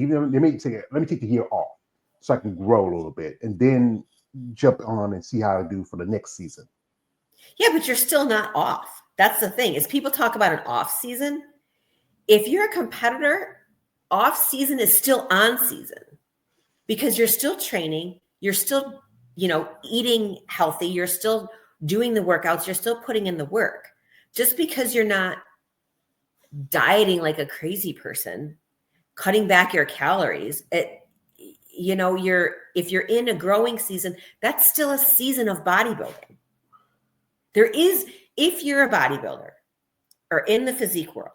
even let me take the year off so I can grow a little bit, and then jump on and see how I do for the next season. Yeah, but you're still not off. That's the thing, is people talk about an off season. If you're a competitor, off season is still on season, because you're still training, you're still, eating healthy, you're still doing the workouts, you're still putting in the work. Just because you're not dieting like a crazy person, cutting back your calories, if you're in a growing season, that's still a season of bodybuilding. If you're a bodybuilder or in the physique world,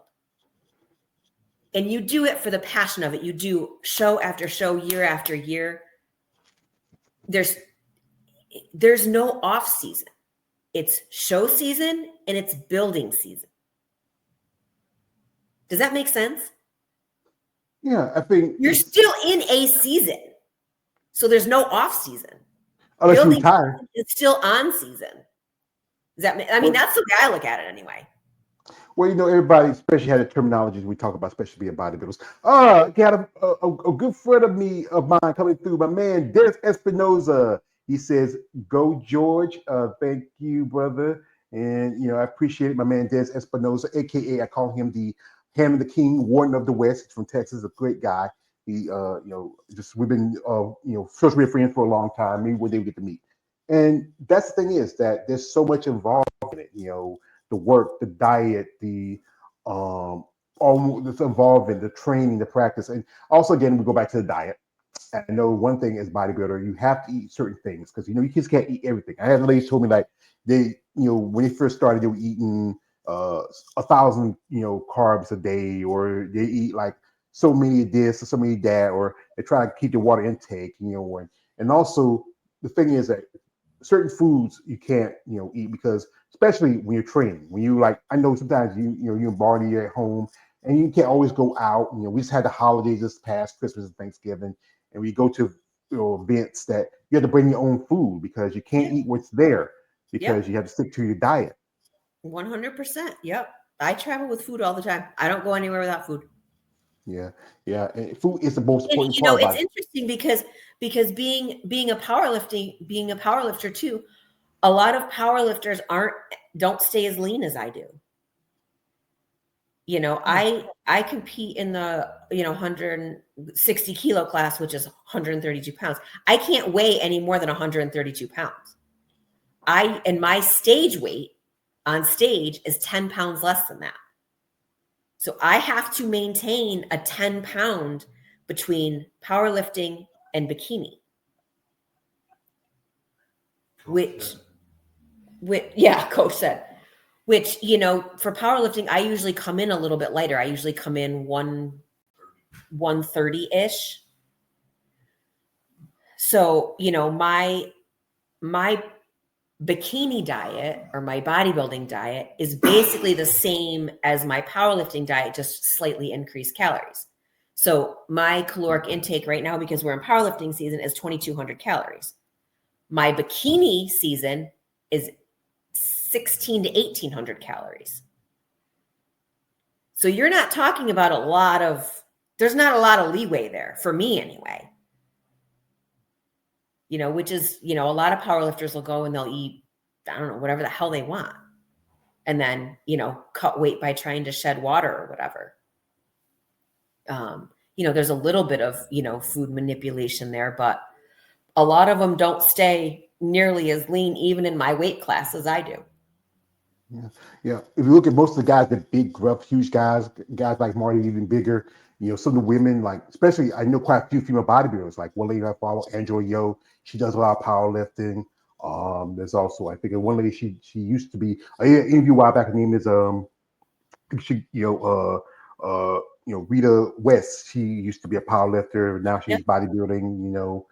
and you do it for the passion of it, you do show after show, year after year, there's no off season. It's show season and it's building season. Does that make sense? Yeah, I think you're still in a season, so there's no off season. Unless building you retire, it's still on season. That's the way I look at it anyway. Well, everybody, especially had the terminologies we talk about, especially being bodybuilders. Got a good friend of mine coming through, my man, Des Espinoza. He says, "Go George." Thank you, brother. And, I appreciate it. My man, Des Espinoza, AKA, I call him the Ham the King, Warden of the West. He's from Texas, a great guy. He, we've been, social media friends for a long time. Maybe one day we get to meet. And that's the thing, is that there's so much involved in it, the work, the diet, the all that's involved in the training, the practice. And also, again, we go back to the diet. I know one thing as bodybuilder, you have to eat certain things, because you kids can't eat everything. I had ladies told me, like, they, when they first started, they were eating 1,000 carbs a day, or they eat like so many of this or so many of that, or they try to keep their water intake, and also the thing is that certain foods you can't eat, because especially when you're training, when you, like, I know sometimes you and Barney, you're at home and you can't always go out. We just had the holidays this past Christmas and Thanksgiving, and we go to events that you have to bring your own food, because you can't eat what's there, because you have to stick to your diet. 100%. Yep. I travel with food all the time. I don't go anywhere without food. Yeah. And food is the most important part. It's interesting because being a powerlifter too, a lot of powerlifters don't stay as lean as I do. I compete in the 160 kilo class, which is 132 pounds. I can't weigh any more than 132 pounds. And my stage weight on stage is 10 pounds less than that. So I have to maintain a 10-pound between powerlifting and bikini, which coach said, which, for powerlifting, I usually come in a little bit lighter. I usually come in 130-ish. So, my bikini diet, or my bodybuilding diet, is basically the same as my powerlifting diet, just slightly increased calories. So my caloric intake right now, because we're in powerlifting season, is 2,200 calories. My bikini season is 1,600 to 1,800 calories. So you're not talking about there's not a lot of leeway there, for me anyway. Which is, a lot of powerlifters will go and they'll eat, I don't know, whatever the hell they want. And then, cut weight by trying to shed water or whatever. There's a little bit of, food manipulation there, but a lot of them don't stay nearly as lean, even in my weight class, as I do. Yeah. If you look at most of the guys, the big, gruff, huge guys like Marty, even bigger, some of the women, like, especially, I know quite a few female bodybuilders, like one lady I follow, Angela Yo. She does a lot of powerlifting. There's also, I think, one lady, she used to be, an interview a while back, her name is, Rita West. She used to be a powerlifter. Now she's bodybuilding,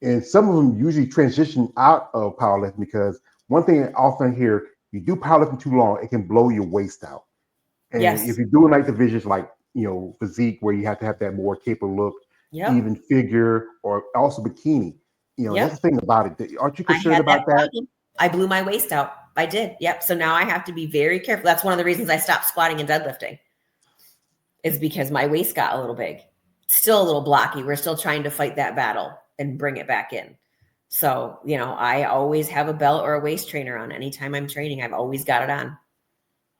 and some of them usually transition out of powerlifting, because one thing I often hear, you do powerlifting too long, it can blow your waist out. And if you're doing like divisions like, physique, where you have to have that more taper look, even figure, or also bikini, that's the thing about it. Aren't you concerned about that? I blew my waist out. I did. Yep. So now I have to be very careful. That's one of the reasons I stopped squatting and deadlifting, is because my waist got a little big. still a little blocky. We're still trying to fight that battle and bring it back in. So, I always have a belt or a waist trainer on. Anytime I'm training, I've always got it on.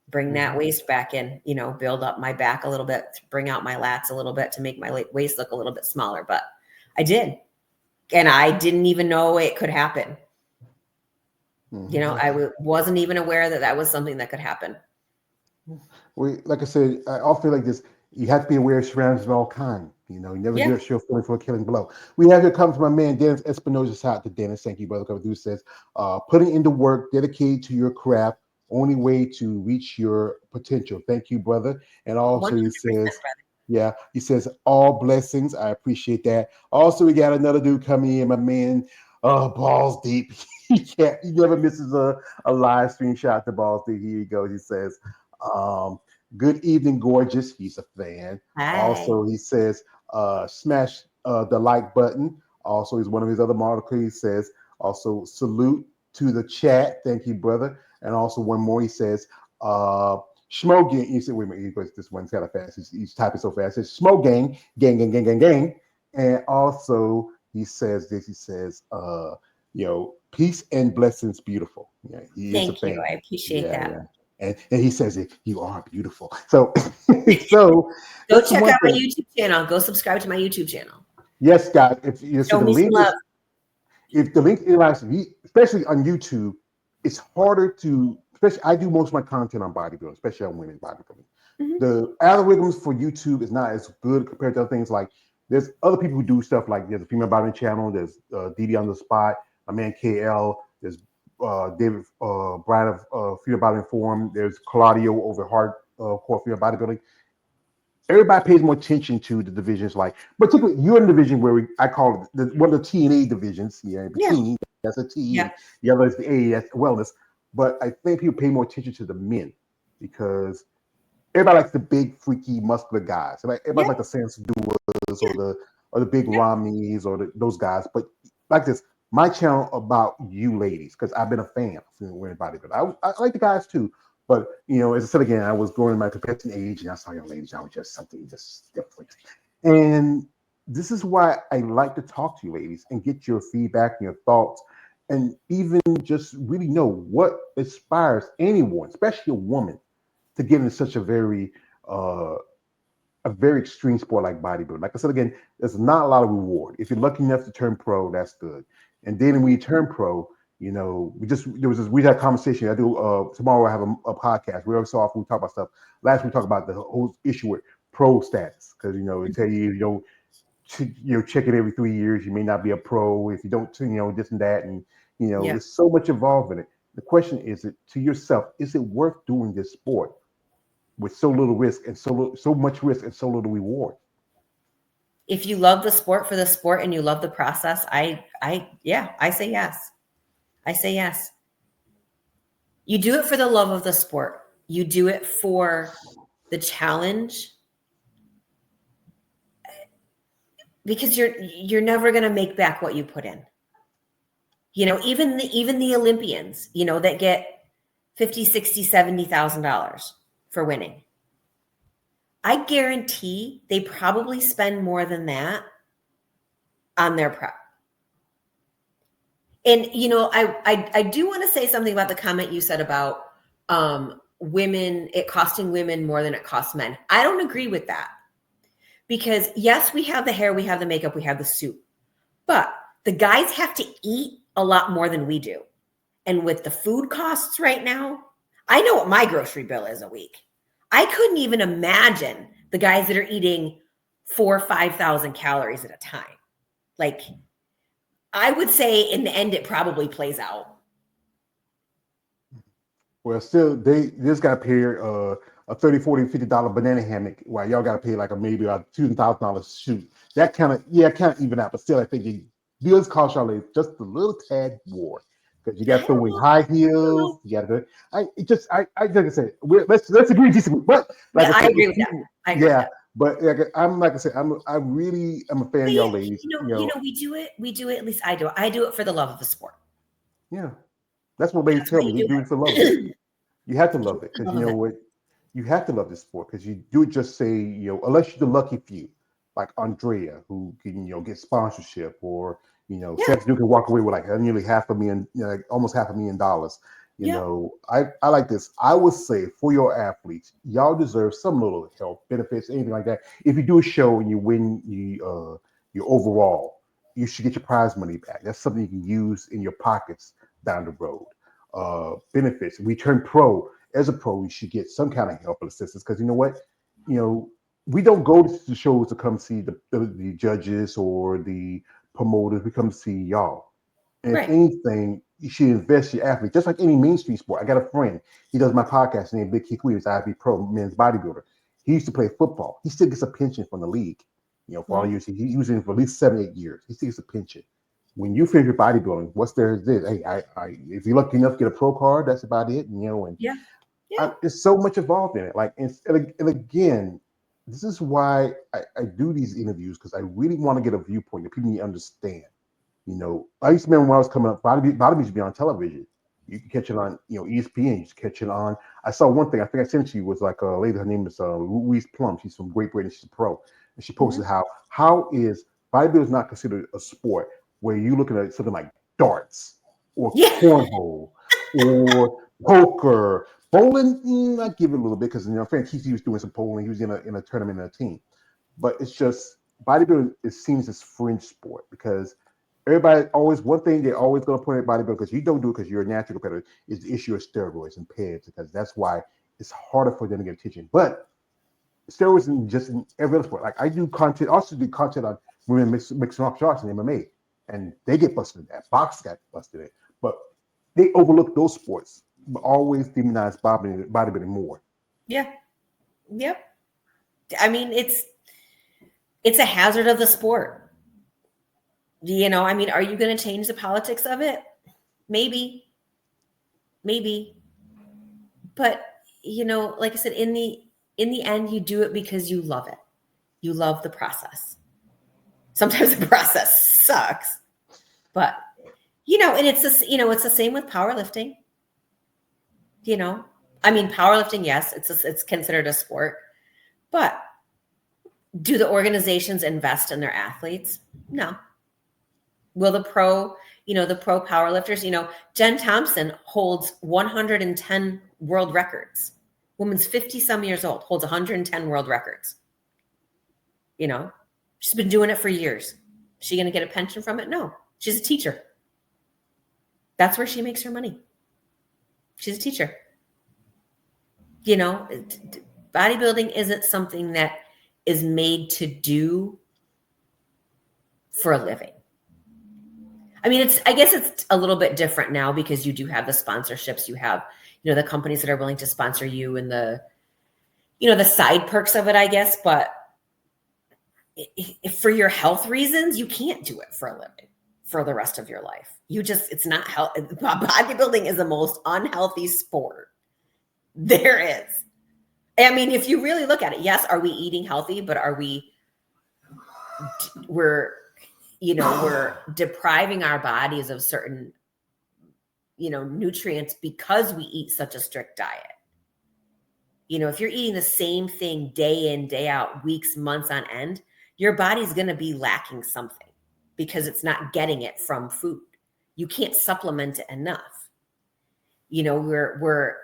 Bring that waist back in, build up my back a little bit, bring out my lats a little bit to make my waist look a little bit smaller. But I did. And I didn't even know it could happen. I wasn't even aware that was something that could happen. Like I said, I often feel like this. You have to be aware of surroundings of all kind. You never give a show feeling for a killing blow. We have here comes my man Dennis Espinosa. Shout out to Dennis. Thank you, brother. Dude says, putting into work, dedicated to your craft, only way to reach your potential. Thank you, brother. And also he says, he says, all blessings. I appreciate that. Also, we got another dude coming in, my man, Balls Deep. He never misses a live stream. Shout out to Balls Deep. Here he goes. He says, good evening, gorgeous. He's a fan. Hi. Also, he says, smash the like button. Also, he's one of his other articles. He says, also, salute to the chat. Thank you, brother. And also one more, he says, Schmo Gang. He said, wait a minute, this one's kind of fast. He's typing so fast. He says, Schmo Gang, gang, gang, gang, gang, gang. And also he says this, he says, peace and blessings, beautiful. Yeah, Thank you. I appreciate that. Yeah. And he says it, you are beautiful. So go check out my YouTube channel. Go subscribe to my YouTube channel. Yes, guys. If the link is, especially on YouTube, it's harder to, especially I do most of my content on bodybuilding, especially on women's bodybuilding. The algorithms for YouTube is not as good compared to other things. Like there's other people who do stuff like there's a female bodybuilding channel, there's DD on the spot, my man KL, there's David Briana Female Bodybuilding Forum, there's Claudio over Hardcore Female Bodybuilding. Everybody pays more attention to the divisions, like particularly you're in the division where I call it one of the TNA divisions. Bikini, that's a T. Yeah. The other is the A, that's wellness. But I think people pay more attention to the men because everybody likes the big, freaky, muscular guys. Everybody like the Sans Duas or the big Ramis or those guys. But like this, my channel about you ladies, because I've been a fan of women bodybuilding. I like the guys too. But, as I said again, I was growing in my competitive age and I saw young ladies, I was just something just different. And this is why I like to talk to you ladies and get your feedback and your thoughts and even just really know what inspires anyone, especially a woman, to get into such a very extreme sport like bodybuilding. Like I said again, there's not a lot of reward. If you're lucky enough to turn pro, that's good. And then when you turn pro, we had a conversation. I do tomorrow. I have a podcast. We so often we talk about stuff. Last week we talked about the whole issue with pro status because they tell you check it every 3 years. You may not be a pro if you don't this and that, and there's so much involved in it. The question is, to yourself, is it worth doing this sport with so little risk and so much risk and so little reward? If you love the sport for the sport and you love the process, I say yes. I say yes. You do it for the love of the sport. You do it for the challenge because you're never going to make back what you put in. Even the Olympians, that get $50,000, $60,000, $70,000 for winning. I guarantee they probably spend more than that on their prep. And, I do want to say something about the comment you said about women, it costing women more than it costs men. I don't agree with that because yes, we have the hair, we have the makeup, we have the suit, but the guys have to eat a lot more than we do. And with the food costs right now, I know what my grocery bill is a week. I couldn't even imagine the guys that are eating 4,000 or 5,000 calories at a time. Like, I would say in the end, it probably plays out. Well, still, they just got to pay a $30, $40, $50 banana hammock while y'all got to pay like maybe a $2,000 shoot. That kind of even out. But still, I think it does cost y'all just a little tad more because you got to throw in high heels. You got to. Like I said, let's agree to disagree. But like I agree with that. I agree with that. But I'm like I said, I really am a fan of y'all ladies. We do it. At least I do it. I do it for the love of the sport. Yeah, that's what ladies tell me. You do it for love of it. You have to love it because you know what? You have to love this sport because you do just say unless you're the lucky few. like Andrea, who can get sponsorship, or Yeah. Seth, you can walk away with like nearly half a million, like almost $500,000. Yeah. I like this. I would say for your athletes, y'all deserve some little health benefits, anything like that. If you do a show and you win your overall, you should get your prize money back. That's something you can use in your pockets down the road. Benefits. We turn pro. As a pro, you should get some kind of help and assistance, because you know what, you know, we don't go to the shows to come see the judges or the promoters. We come to see y'all. And if Right. anything, you should invest your athlete, just like any mainstream sport. I got a friend. He does my podcast named Big Kick Williams, IFB Pro men's bodybuilder. He used to play football. He still gets a pension from the league. For all Mhm. years, he was in for at least 7, 8 years. He still gets a pension. When you finish your bodybuilding, what's there is this? Hey, if you're lucky enough to get a pro card, that's about it. And Yeah. Yeah. there's so much involved in it. Like, and again, this is why I do these interviews, because I really want to get a viewpoint that people need to understand. I used to remember when I was coming up, body used to be on television. You can catch it on, ESPN. You can catch it on. I saw one thing. I think I sent it to you. Was like a lady. Her name is Louise Plum. She's from Great Britain. She's a pro, and she posted Mhm. how is bodybuilding is not considered a sport where you looking at something like darts or Yeah. cornhole or poker, bowling. I give it a little bit, because friend Keith, he was doing some bowling. He was in a tournament in a team, but it's just bodybuilding. It seems this fringe sport, because everybody always, one thing they're always going to put at bodybuilding, because you don't do it because you're a natural competitor, is the issue of steroids and pads, because that's why it's harder for them to get attention. But steroids in just in every other sport. Like, I do content, also do content on women mixed martial arts and MMA, and they get busted in that. Box got busted in, but they overlook those sports, but always demonize bodybuilding more. Yeah. Yep. I mean, it's a hazard of the sport. I mean, are you going to change the politics of it? Maybe. Maybe. But, like I said, in the end, you do it because you love it. You love the process. Sometimes the process sucks, but and it's it's the same with powerlifting. I mean, powerlifting, yes, it's considered a sport, but do the organizations invest in their athletes? No. Will the pro powerlifters, Jen Thompson holds 110 world records. Woman's 50 some years old, holds 110 world records. She's been doing it for years. Is she going to get a pension from it? No. She's a teacher. That's where she makes her money. She's a teacher. Bodybuilding isn't something that is made to do for a living. I mean, I guess it's a little bit different now, because you do have the sponsorships. You have, the companies that are willing to sponsor you, and the side perks of it, I guess. But if for your health reasons, you can't do it for a living for the rest of your life. It's not health. Bodybuilding is the most unhealthy sport there is. I mean, if you really look at it, yes, are we eating healthy? But we're depriving our bodies of certain, nutrients, because we eat such a strict diet. If you're eating the same thing day in, day out, weeks, months on end, your body's going to be lacking something, because it's not getting it from food. You can't supplement it enough. We're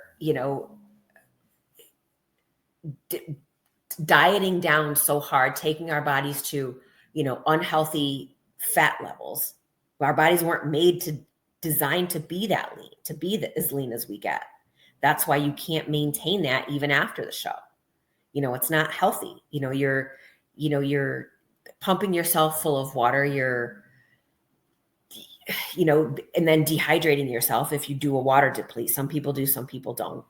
dieting down so hard, taking our bodies to, unhealthy fat levels. Our bodies weren't designed to be that lean, to be as lean as we get. That's why you can't maintain that even after the show. It's not healthy. You're pumping yourself full of water. You're, and then dehydrating yourself if you do a water deplete. Some people do, some people don't.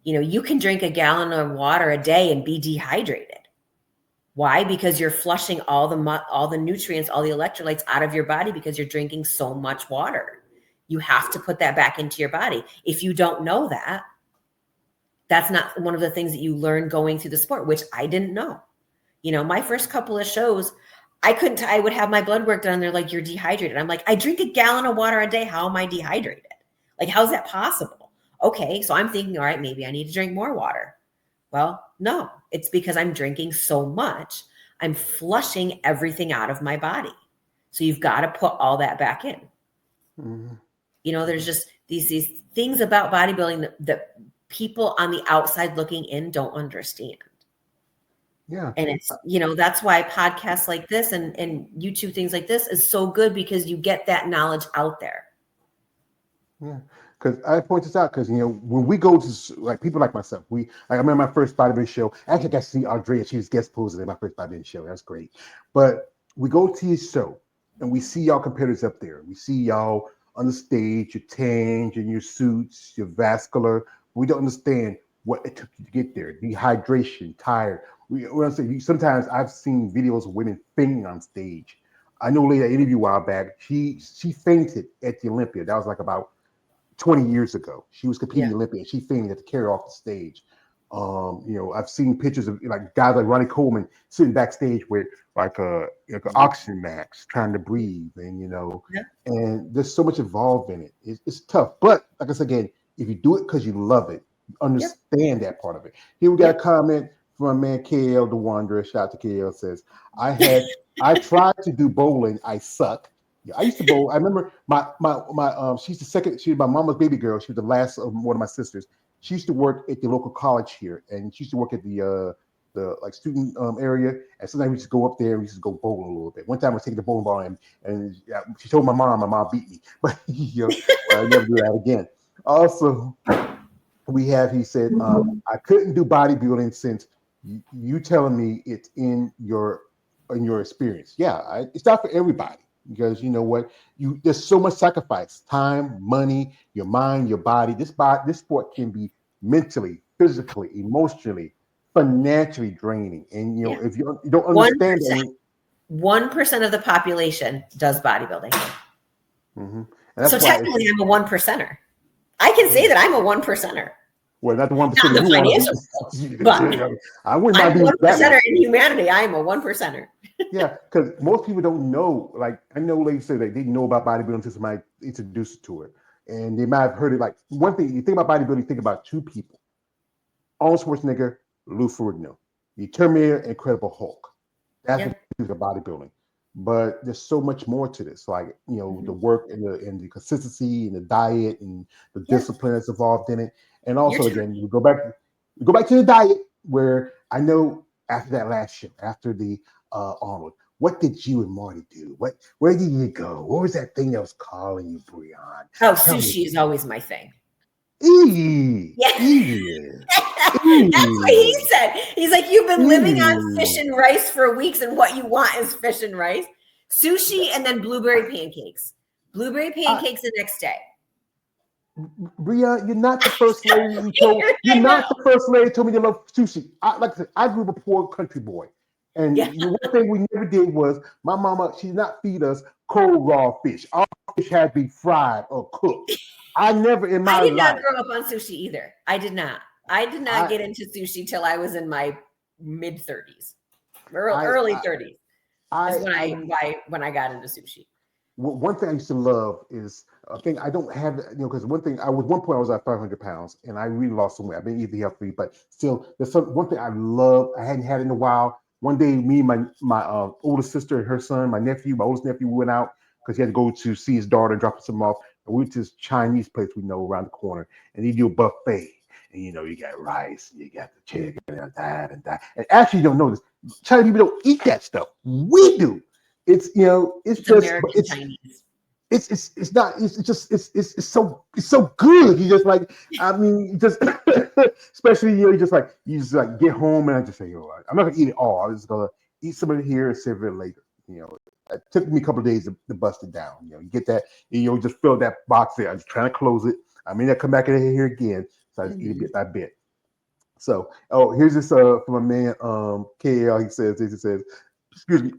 You can drink a gallon of water a day and be dehydrated. Why? Because you're flushing all the nutrients, all the electrolytes out of your body, because you're drinking so much water. You have to put that back into your body. If you don't know that, that's not one of the things that you learn going through the sport, which I didn't know. My first couple of shows, I would have my blood work done. They're like, you're dehydrated. I'm like, I drink a gallon of water a day. How am I dehydrated? Like, how's that possible? Okay. So I'm thinking, all right, maybe I need to drink more water. Well, no, it's because I'm drinking so much. I'm flushing everything out of my body. So you've got to put all that back in. Mm-hmm. You know, there's just these things about bodybuilding that people on the outside looking in don't understand. Yeah. And it's, you know, that's why podcasts like this and YouTube things like this is so good, because you get that knowledge out there. Yeah, because I point this out because when we go to like people like myself, I remember my first bodybuilding show. Actually, I got to see Andrea. She was guest posing at my first bodybuilding show. That's great. But we go to your show and we see y'all competitors up there. We see y'all on the stage, your tans and your suits, your vascular. We don't understand what it took you to get there. Dehydration, tired. Sometimes I've seen videos of women fainting on stage. I know a lady I interviewed a while back. She fainted at the Olympia. That was like about 20 years ago. She was competing in Olympia. She fainted, had to carry her off the stage. I've seen pictures of like guys like Ronnie Coleman sitting backstage with like an oxygen mask, trying to breathe, and and there's so much involved in it. It's tough, but like I said again, if you do it because you love it, you understand that part of it. Here we got a comment from my man KL the Wanderer. Shout out to KL, says, I tried to do bowling. I suck. Yeah, I used to bowl. I remember my she's the second. She was my mama's baby girl. She was the last of one of my sisters. She used to work at the local college here, and she used to work at the like student area. And sometimes we used to go up there and we used to go bowling a little bit. One time I was taking the bowling ball and she told my mom beat me, but I never do that again. Also, he said, I couldn't do bodybuilding since you telling me it's in your experience. Yeah, it's not for everybody, because you know what, there's so much sacrifice, time, money, your mind, your body. This sport can be mentally, physically, emotionally, financially draining, and if you don't understand 1% of the population does bodybuilding. Mm-hmm. So technically I'm a 1%er. I can say that I'm a 1%er. Well, not the 1%. Not the financial sense, but I wouldn't mind I'm being 1%er in humanity. I am a 1%er. Yeah, because most people don't know. Like, I know ladies say they didn't know about bodybuilding until somebody introduced to it, and they might have heard it. Like, one thing, you think about bodybuilding, you think about two people: Arnold Schwarzenegger, Lou Ferrigno, the Terminator, Incredible Hulk. That's what you think of bodybuilding. But there's so much more to this, like the work and the consistency and the diet and the discipline that's involved in it. And also, again, we go back to the diet, where I know after that last show, after the Arnold, what did you and Marty do? Where did you go? What was that thing that was calling you, Briana? Oh, sushi is always my thing. Yeah. That's what he said. He's like, you've been living on fish and rice for weeks, and what you want is fish and rice, sushi, and then blueberry pancakes. Blueberry pancakes the next day. Bria, you're not the first lady who told me you love sushi. Like I said, I grew up a poor country boy. And the one thing we never did was my mama, she did not feed us cold raw fish. All fish had to be fried or cooked. I never in my life. I did not grow up on sushi either. I did not get into sushi till I was in my mid 30s, early 30s. When I got into sushi. One thing I used to love is a thing I don't have, because one thing one point I was at 500 pounds and I really lost some weight. I've been eating healthy, but still, there's one thing I love. I hadn't had in a while. One day, me and my older sister and her son, my oldest nephew, went out because he had to go to see his daughter and drop some off. And we went to this Chinese place we know around the corner, and they do a buffet. And you got rice, you got the chicken, and that and that. And actually, you don't know this. Chinese people don't eat that stuff. We do. It's just American Chinese. It's not. It's just it's so good. You just like, I mean, just especially you just get home and I just say, I'm not gonna eat it all. I'm just gonna eat some of it here and save it later. It took me a couple of days to bust it down. You get that. Just fill that box there. I was trying to close it. I mean, I come back in here again, so I just eat it bit by bit. So, here's this from a man, KL. He says, excuse me.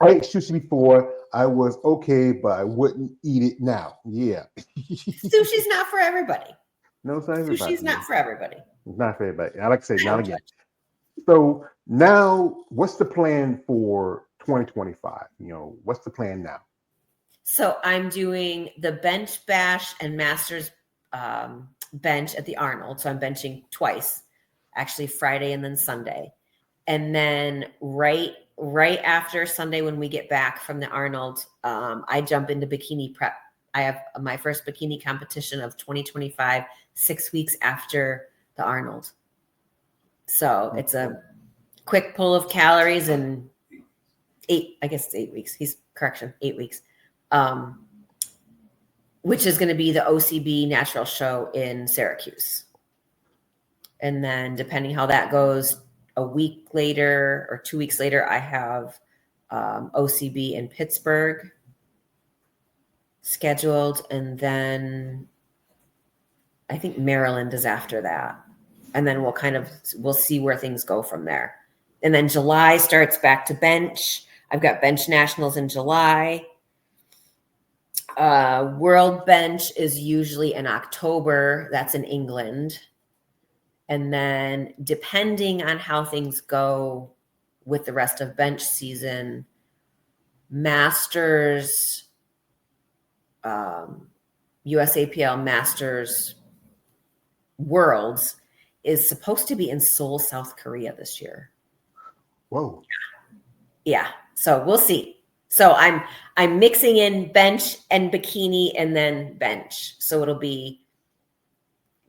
I ate sushi before. I was okay, but I wouldn't eat it now. Yeah. Sushi's not for everybody. No, it's not everybody. Sushi's not for everybody. It's not for everybody. I like to say not again. So now, what's the plan for 2025? What's the plan now? So I'm doing the bench bash and masters bench at the Arnold. So I'm benching twice, actually Friday and then Sunday. And then right right after Sunday when we get back from the Arnold, I jump into bikini prep. I have my first bikini competition of 2025, 6 weeks after the Arnold. So it's a quick pull of calories and I guess it's 8 weeks. 8 weeks. Which is going to be the OCB natural show in Syracuse. And then depending how that goes, a week later or 2 weeks later, I have OCB in Pittsburgh scheduled. And then I think Maryland is after that. And then we'll see where things go from there. And then July starts back to bench. I've got bench nationals in July. World bench is usually in October. That's in England. And then depending on how things go with the rest of bench season, Masters, USAPL Masters Worlds is supposed to be in Seoul, South Korea this year. Whoa. Yeah. So we'll see. So I'm mixing in bench and bikini and then bench. So it'll be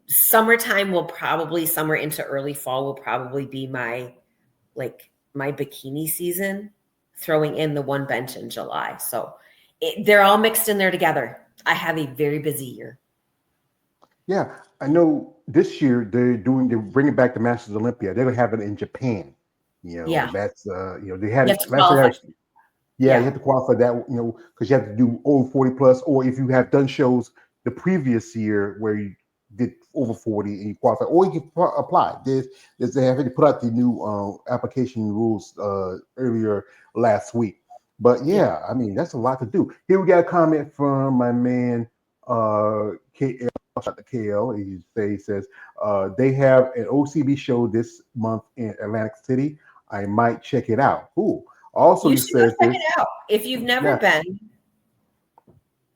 summertime summer into early fall will probably be my bikini season, throwing in the one bench in July. So they're all mixed in there together. I have a very busy year. Yeah, I know this year they're bringing back the Masters Olympia. They're gonna have it in Japan. That's they had You it have to last year. qualify. Yeah, you have to qualify that, because you have to do over 40 plus, or if you have done shows the previous year where you did over 40 and you qualify, or you can apply. They have to put out the new application rules earlier last week. But yeah, I mean, that's a lot to do. Here we got a comment from my man KL. Shout out to KL. He says they have an OCB show this month in Atlantic City. I might check it out. Cool. Also, You he should go says check this. it out. If you've never been,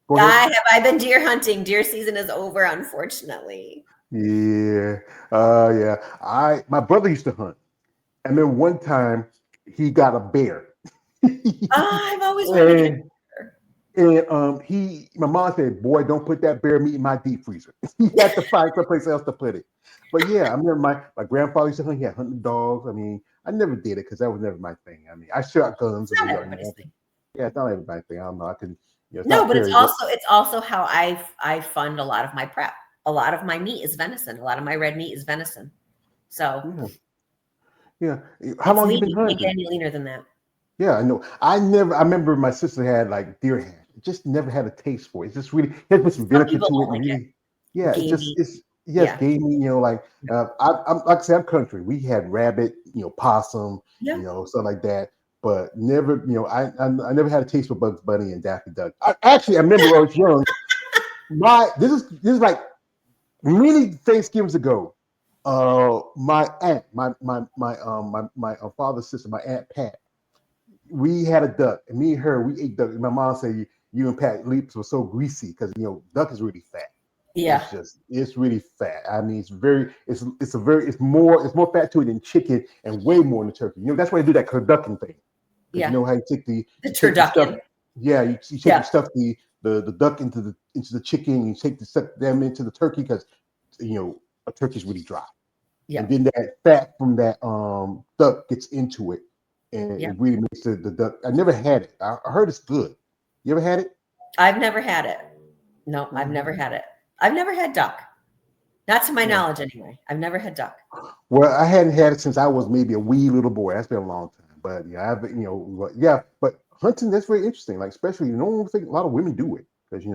Go ahead. I've been deer hunting. Deer season is over, unfortunately. Yeah. Yeah. My brother used to hunt. And then one time he got a bear. I've always wanted to get a bear. And my mom said, "Boy, don't put that bear meat in my deep freezer." He had to find someplace else to put it. But yeah, I remember my grandfather used to hunt. He had hunting dogs. I mean, I never did it because that was never my thing. I mean, I shot guns. It's not everybody's thing. Yeah, it's not everybody's thing. I don't know. I can. No, but it's also how I fund a lot of my prep. A lot of my meat is venison. A lot of my red meat is venison. So yeah. How long you been hunting? You get any leaner than that. Yeah, I know. I remember my sister had like deer hash. Just never had a taste for it. It's just really, it has some vinegar to it. And really, yeah, gamey. I'm like I said, I'm country. We had rabbit, possum, stuff like that. But never, I never had a taste for Bugs Bunny and Daffy Duck. I remember when I was young. This is like many Thanksgivings ago. My aunt, my father's sister, my aunt Pat. We had a duck, and me and her, we ate duck. And my mom said, "You and Pat lips were so greasy because duck is really fat. Yeah, it's really fat. I mean, it's more fat to it than chicken, and way more than turkey. That's why they do that turducken thing. Yeah, you know how you take the turducken. You take stuff the duck into the chicken. You take them into the turkey because a turkey's really dry. Yeah, and then that fat from that duck gets into it. And it really makes the duck. I never had it. I heard it's good. You ever had it? I've never had it. No, I've never had it. I've never had duck. Not to my knowledge, anyway. I've never had duck. Well, I hadn't had it since I was maybe a wee little boy. That's been a long time. But but hunting, that's very interesting. Like, especially, don't think a lot of women do it because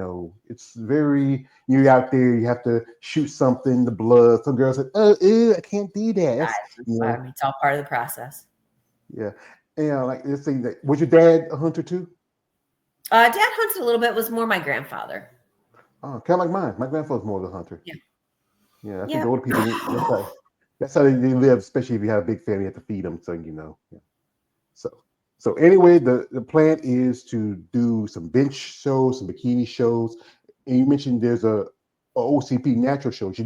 it's very, you're out there, you have to shoot something, the blood. Some girls say, "Oh, ew, I can't do that." It's all part of the process. Yeah. And like, let's say that, was your dad a hunter too? Dad hunted a little bit. Was more my grandfather. Oh, kind of like mine. My grandfather's more of a hunter. Yeah. Yeah, I think the older people, that's how they live, especially if you have a big family, you have to feed them. So, Yeah. So anyway, the plan is to do some bench shows, some bikini shows. And you mentioned there's a OCP natural shows.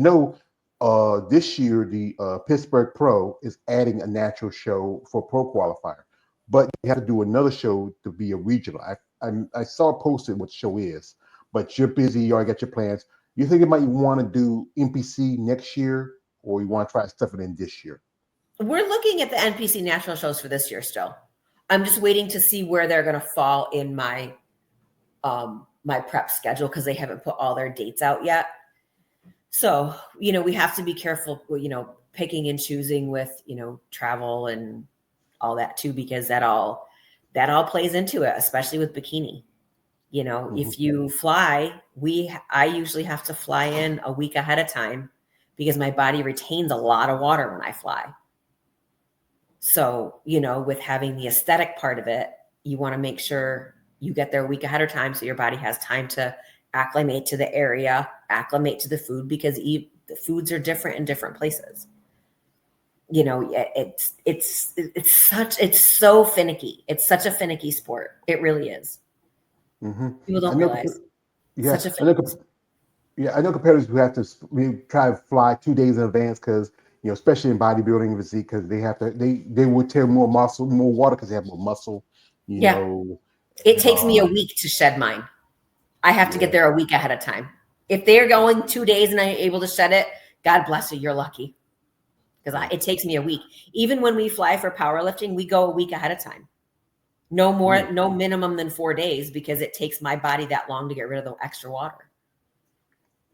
This year, the Pittsburgh Pro is adding a natural show for pro qualifier. but you have to do another show to be a regional. I saw posted what the show is, but you're busy. You already got your plans. You think you might want to do NPC next year, or you want to try stuff it in this year? We're looking at the NPC national shows for this year still. I'm just waiting to see where they're going to fall in my prep schedule because they haven't put all their dates out yet. So, we have to be careful, picking and choosing with, travel and all that too, because that all plays into it, especially with bikini. If you fly, I usually have to fly in a week ahead of time because my body retains a lot of water when I fly. So, with having the aesthetic part of it, you want to make sure you get there a week ahead of time so your body has time to acclimate to the area, acclimate to the food, because the foods are different in different places. It's so finicky. It's such a finicky sport. It really is. People don't realize. Yeah, Such a finicky sport. I know competitors who have to try to fly 2 days in advance because especially in bodybuilding and physique, because they would tear more water because they have more muscle. It takes me a week to shed mine. I have to get there a week ahead of time. If they're going 2 days and I'm able to shed it, God bless you, you're lucky. Because it takes me a week. Even when we fly for powerlifting, we go a week ahead of time. No more, no minimum than 4 days, because it takes my body that long to get rid of the extra water.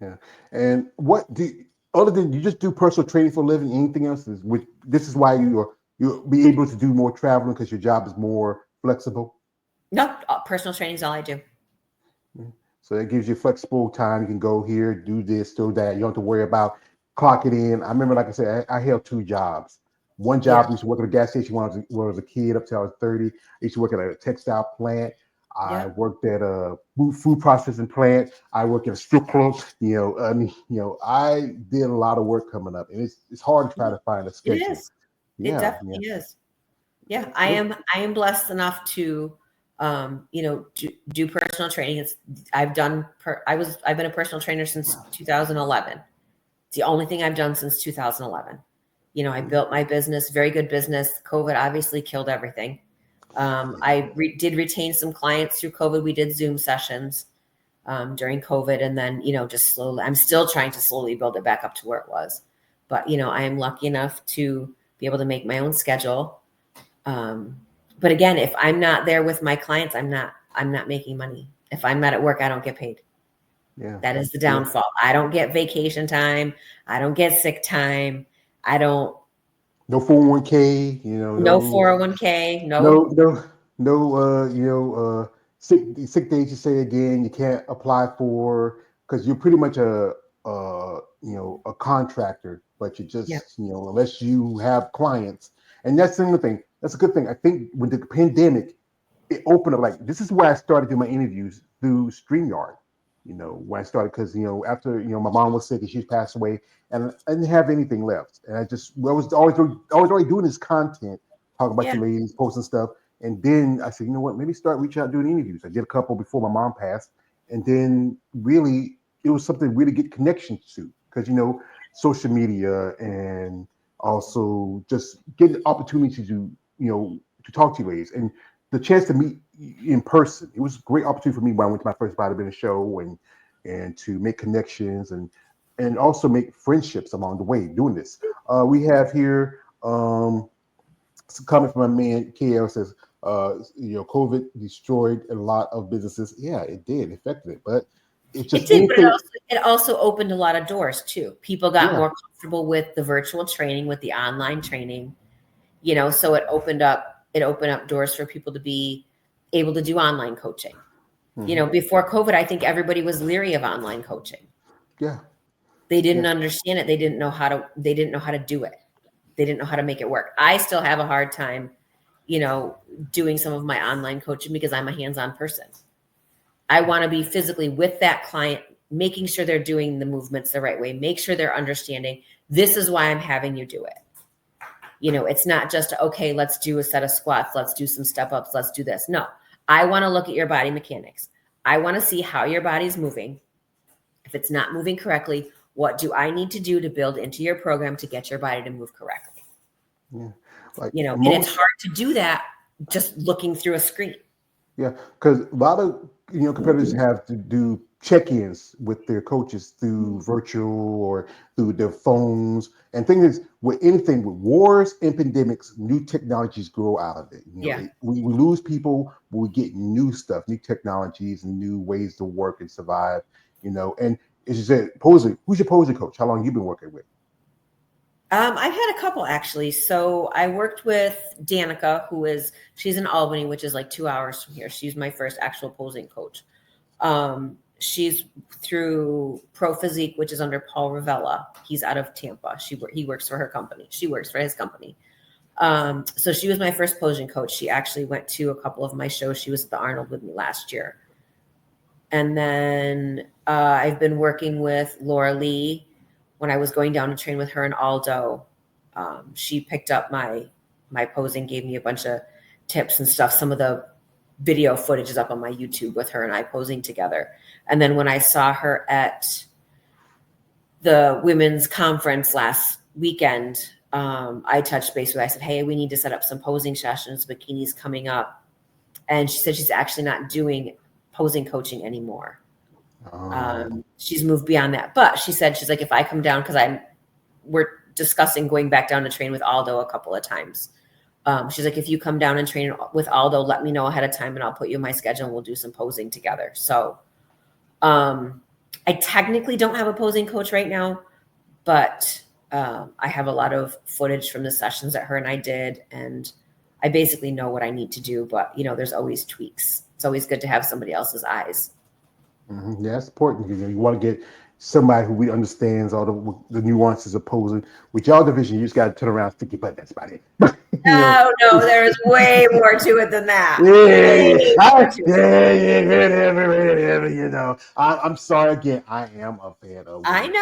Yeah. And other than you just do personal training for a living, anything else? This is why you'll be able to do more traveling because your job is more flexible? No, personal training is all I do. So that gives you flexible time. You can go here, do this, do that. You don't have to worry about clocking in. I remember, like I said, I held 2 jobs. One job, I used to work at a gas station when I was a kid up till I was 30. I used to work at a textile plant. I worked at a food processing plant. I worked at a strip club. I did a lot of work coming up, and it's hard to try to find a schedule. It is. It definitely is. Yeah, I am blessed enough to, do personal training. I've been a personal trainer since 2011. It's the only thing I've done since 2011. I built my business, very good business. COVID obviously killed everything. I did retain some clients through COVID. We did Zoom sessions during COVID, and then, just slowly, I'm still trying to slowly build it back up to where it was. But, I am lucky enough to be able to make my own schedule. But again, if I'm not there with my clients, I'm not making money. If I'm not at work, I don't get paid. Yeah. That is the downfall. Yeah. I don't get vacation time. I don't get sick time. I don't. No 401k, no 401k. No, sick days, you say again, you can't apply for, because you're pretty much a contractor, but you just, unless you have clients. And that's the thing. That's a good thing. I think when the pandemic, it opened up, like, this is where I started doing my interviews through StreamYard. When I started, because, after, my mom was sick and she passed away, and I didn't have anything left. And I was already doing this content, talking about your ladies, posting stuff. And then I said, you know what, maybe start reaching out doing interviews. I did a couple before my mom passed. And then really, it was something to really get connections to, because, social media, and also just getting opportunities to, to talk to you ladies. And the chance to meet in person, it was a great opportunity for me when I went to my first bodybuilding show, and to make connections and also make friendships along the way doing this. We have here some comment from my man KL says, COVID destroyed a lot of businesses. Yeah, it did, affected it, but it did, but it also opened a lot of doors too. People got more comfortable with the virtual training, with the online training. So it opened up doors for people to be able to do online coaching. Mm-hmm. Before COVID, I think everybody was leery of online coaching. Yeah. They didn't understand it. They didn't know how to do it. They didn't know how to make it work. I still have a hard time, doing some of my online coaching because I'm a hands-on person. I want to be physically with that client, making sure they're doing the movements the right way, make sure they're understanding, this is why I'm having you do it. It's not just, okay, let's do a set of squats. Let's do some step ups. Let's do this. No, I want to look at your body mechanics. I want to see how your body's moving. If it's not moving correctly, what do I need to do to build into your program to get your body to move correctly? Yeah. And it's hard to do that just looking through a screen. Yeah, because a lot of competitors have to do check-ins with their coaches through virtual or through their phones. And thing is, with anything with wars and pandemics, new technologies grow out of it. Yeah. We lose people, but we get new stuff, new technologies, and new ways to work and survive. And as you said, posing. Who's your posing coach? How long you been working with? I've had a couple actually. So I worked with Danica, she's in Albany, which is like 2 hours from here. She's my first actual posing coach. She's through Pro Physique, which is under Paul Ravella. He's out of Tampa. He works for her company. She works for his company. So she was my first posing coach. She actually went to a couple of my shows. She was at the Arnold with me last year. And then I've been working with Laura Lee. When I was going down to train with her in Aldo, she picked up my posing, gave me a bunch of tips and stuff. Some of the video footage is up on my YouTube with her and I posing together. And then when I saw her at the women's conference last weekend, I touched base with her. I said, hey, we need to set up some posing sessions. Bikini's coming up. And she said she's actually not doing posing coaching anymore. She's moved beyond that, but she's like, if I come down, because we're discussing going back down to train with Aldo a couple of times. She's like, if you come down and train with Aldo, let me know ahead of time and I'll put you in my schedule and we'll do some posing together. So I technically don't have a posing coach right now, but I have a lot of footage from the sessions that her and I did, and I basically know what I need to do, but there's always tweaks. It's always good to have somebody else's eyes. Mm-hmm. Yeah, that's important because you want to get somebody who really understands all the nuances of posing. With y'all division, you just got to turn around, stick your butt. That's about it. No, there's way more to it than that. I'm sorry again. I am a fan of. I know.